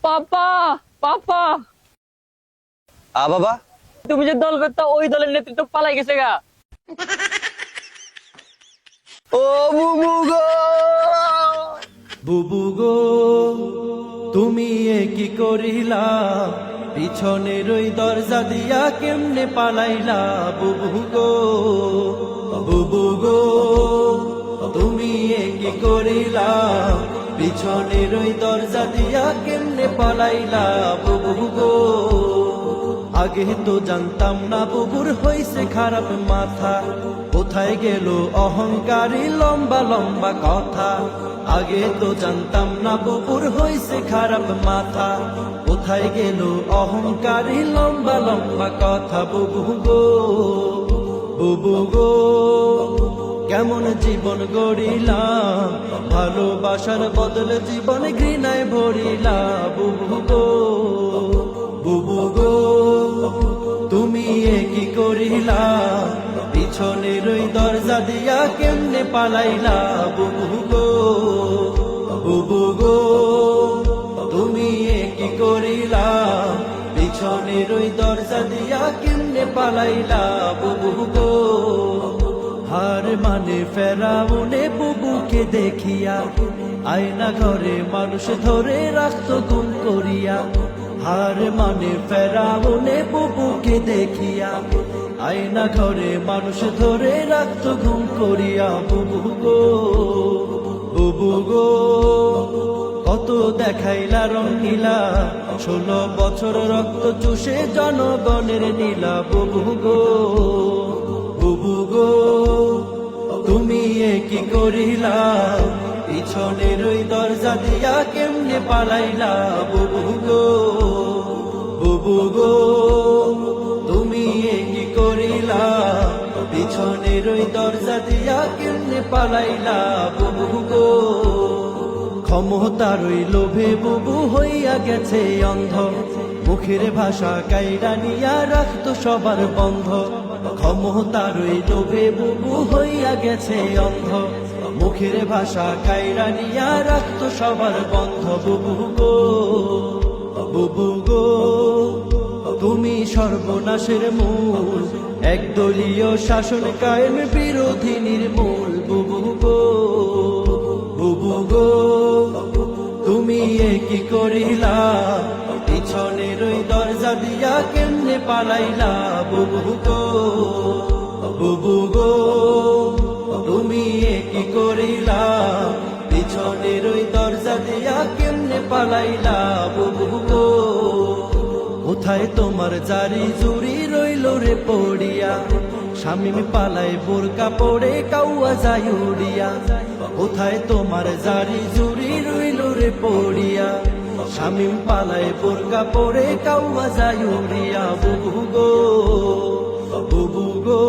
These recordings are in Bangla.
পাপা পাপা, বাবা, তুমি যে দল করতো ওই দলের নেতৃত্ব পালাই গেছে গা। ও বুবু গো, বুবু গো তুমি এ কি করিলা, পিছনের ওই দরজা দিয়া কেমনে পালাইলা। বুবু গো, বুবু গো তুমি এ কি করিলা, পিছনের ওই দরজা দিয়া কেমনে পালাইলা। বুবু গো আগে তো জানতাম না বুবুর হইছে খারাপ মাথা, কোথায় গেল অহংকারী লম্বা লম্বা কথা। আগে তো জানতাম না বুবুর হইছে খারাপ মাথা, কোথায় গেল অহংকারী লম্বা লম্বা কথা। বুবু গো, বুবু গো কেমন জীবন গড়িলাম, ভালোবাসার বদলে জীবন ঘৃণায় ভরিলা। বুবু গো, বুবু গো তুমি এ কি করিলা, পিছনের ওই দরজা দিয়া কেমনে পালাইলা। বুবু গো, বুবু গো তুমি এ কি করিলা, পিছনের ওই দরজা দিয়া কেমনে পালাইলা। বুবু গো হার মানে ফেরাউনে বুবুকে দেখিয়া, আয়না ঘরে মানুষ ধরে রাখতো গুম করিয়া। হার মানে ফেরাউনে বুবুকে দেখিয়া, আয়না ঘরে মানুষ ধরে রাখতো গুম করিয়া। বুবু গো, বুবু গো কত দেখাইলা রঙিলা, 16 বছর রক্ত চুষে জনগণের নীলা। বুবু গো, বুবু গো তুমি এ কি করিলা, পিছনের ওই দরজা দিয়া কেমনে পালাইলা। বুবু গো, বুবু গো তুমি এ কি করিলা, পিছনের ওই দরজা দিয়া কেমনে পালাইলা। বুবু গো ক্ষমতার ওই লোভে বুবু হইয়া গেছে অন্ধ, মুখের ভাষা কাইরা নিয়া রাখতো সবার বন্ধ। ক্ষমতার ওই লোভে বুবু হইয়া গেছে অন্ধ, মুখের ভাষা কাইরা নিয়া রাখতো সবার বন্ধ। বুবু গো, বুবু গো তুমি সর্বনাশের মূল, একদলীয় শাসন কায়েম বিরোধী নির্মূল। বুবু গো, বুবু গো তুমি এ কি করিলা, পিছনের ওই দরজা দিয়া কেমনে পালাইলা। বুবু গো, বুবু গো তুমি এ কি করিলা, পিছনের ওই দরজা দিয়া কেমনে পালাইলা। বুবু গো কোথায় তোমার জারি জুরি রইল রে পড়িয়া, শামিম পালায় বোরকা পড়ে কাউয়া যায় উড়িয়া। কোথায় তোমার জারি জুরি রইল রে পড়িয়া, শামিম পালায় বোরকা পড়ে কাউয়া যায় উড়িয়া। বুবু গো, বুবু গো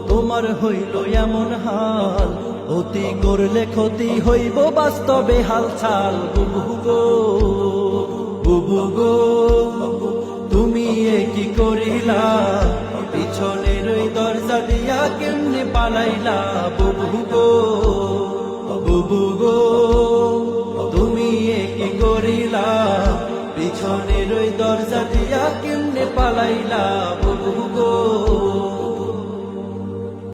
তোমার হইল এমন হাল, অতি করলে ক্ষতি হইব বাস্তবে হালছাল। বুবু গো, বুবু গো তুমি এ কি করিলা, পিছনের ওই দরজা দিয়া কেমনে পালাইলা। বুবু গো, বুবু গো তুমি এ কি করিলা, পিছনের ওই দরজা দিয়া কেমনে পালাইলা।